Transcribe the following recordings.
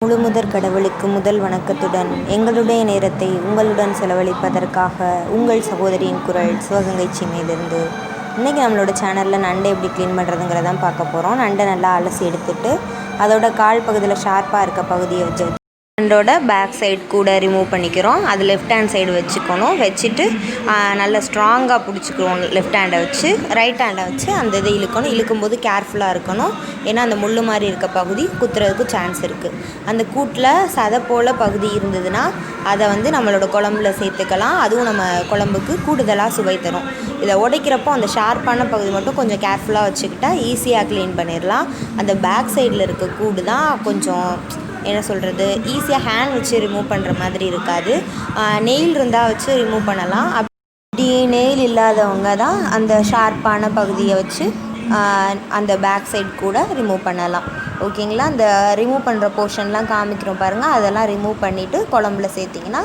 முழுமுதற் கடவுளுக்கு முதல் வணக்கத்துடன் எங்களுடைய நேரத்தை உங்களுடன் செலவழிப்பதற்காக உங்கள் சகோதரியின் குரல் சிவகங்கை சீமையிலிருந்து. இன்றைக்கி நம்மளோட சேனலில் நண்டை எப்படி க்ளீன் பண்ணுறதுங்கிறதான் பார்க்க போகிறோம். நண்டை நல்லா அலசி எடுத்துட்டு அதோட கால் பகுதியில் ஷார்ப்பாக இருக்க பகுதியை வச்சு நண்டோட பேக் சைடு கூட ரிமூவ் பண்ணிக்கிறோம். அது லெஃப்ட் ஹேண்ட் சைடு வச்சுட்டு நல்லா ஸ்ட்ராங்காக பிடிச்சிக்கிறோம். லெஃப்ட் ஹேண்டை வச்சு ரைட் ஹேண்டை வச்சு அந்த இதை இழுக்கும்போது கேர்ஃபுல்லாக இருக்கணும். ஏன்னா அந்த முள் மாதிரி இருக்க பகுதி குத்துறதுக்கு சான்ஸ் இருக்குது. அந்த கூட்டில் சதை போல் பகுதி இருந்ததுன்னா அதை நம்மளோட குழம்புல சேர்த்துக்கலாம். அதுவும் நம்ம குழம்புக்கு கூடுதலாக சுவை தரும். இதை உடைக்கிறப்போ அந்த ஷார்ப்பான பகுதி மட்டும் கொஞ்சம் கேர்ஃபுல்லாக வச்சுக்கிட்டா ஈஸியாக க்ளீன் பண்ணிடலாம். அந்த பேக் சைடில் இருக்க கூடு தான் கொஞ்சம் என்ன சொல்கிறது, ஈஸியாக ஹேண்ட் வச்சு ரிமூவ் பண்ணுற மாதிரி இருக்காது. நெயில் இருந்தால் வச்சு ரிமூவ் பண்ணலாம். அப்படி நெயில் இல்லாதவங்க தான் அந்த ஷார்ப்பான பகுதியை வச்சு அந்த பேக் சைடு கூட ரிமூவ் பண்ணலாம். ஓகேங்களா? அந்த ரிமூவ் பண்ணுற போர்ஷன்லாம் காமிக்கிறோம் பாருங்கள். அதெல்லாம் ரிமூவ் பண்ணிவிட்டு குழம்புல சேர்த்திங்கன்னா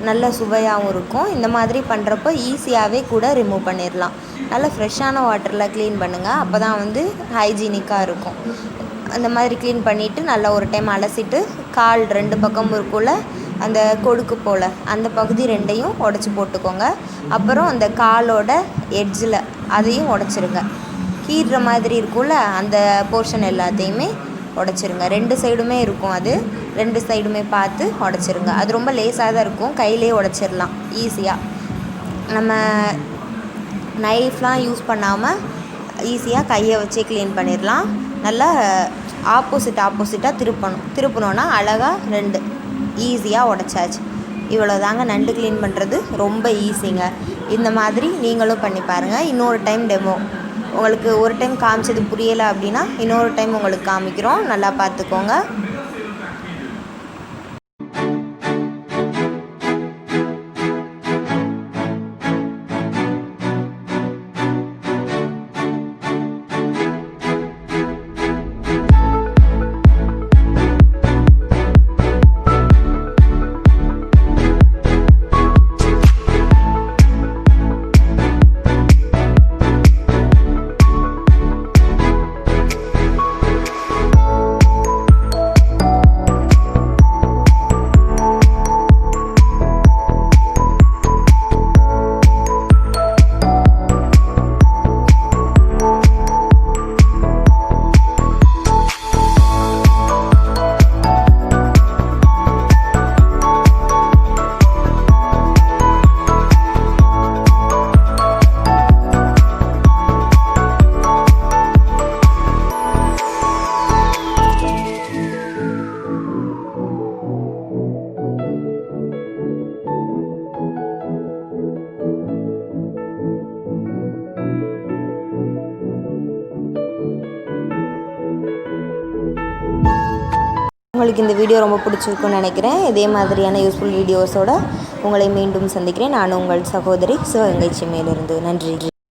நல்ல சுவையாகவும் இருக்கும். இந்த மாதிரி பண்ணுறப்போ ஈஸியாகவே கூட ரிமூவ் பண்ணிடலாம். நல்லா ஃப்ரெஷ்ஷான வாட்டரில் க்ளீன் பண்ணுங்கள். அப்போ தான் ஹைஜீனிக்காக இருக்கும். அந்த மாதிரி க்ளீன் பண்ணிவிட்டு நல்லா ஒரு டைம் அலசிட்டு கால் 2 பக்கம் இருக்குள்ள அந்த கொடுக்கு போல் அந்த பகுதி 2ஐயும் உடச்சி போட்டுக்கோங்க. அப்புறம் அந்த காலோட எட்ஜில் அதையும் உடச்சிருங்க. கீறுற மாதிரி இருக்குள்ள அந்த போர்ஷன் எல்லாத்தையுமே உடச்சிருங்க. 2 சைடுமே இருக்கும். அது 2 சைடுமே பார்த்து உடச்சிருங்க. அது ரொம்ப லேசாக தான் இருக்கும். கையிலே உடச்சிடலாம் ஈஸியாக. நம்ம நைஃப்லாம் யூஸ் பண்ணாமல் ஈஸியாக கையை வச்சே க்ளீன் பண்ணிடலாம். நல்லா ஆப்போசிட்டாக திருப்பணுன்னா அழகாக 2 ஈஸியாக உடச்சாச்சு. இவ்வளோதாங்க நண்டு க்ளீன் பண்ணுறது ரொம்ப ஈஸிங்க. இந்த மாதிரி நீங்களும் பண்ணி பாருங்கள். இன்னொரு டைம் டெமோ உங்களுக்கு ஒரு டைம் காமிச்சது புரியலை அப்படின்னா இன்னொரு டைம் உங்களுக்கு காமிக்கிறோம். நல்லா பார்த்துக்கோங்க. உங்களுக்கு இந்த வீடியோ ரொம்ப பிடிச்சிருக்குன்னு நினைக்கிறேன். இதே மாதிரியான யூஸ்ஃபுல் வீடியோஸோடு உங்களை மீண்டும் சந்திக்கிறேன். நான் உங்கள் சகோதரி சிவகங்கை சீமையிலிருந்து. நன்றி.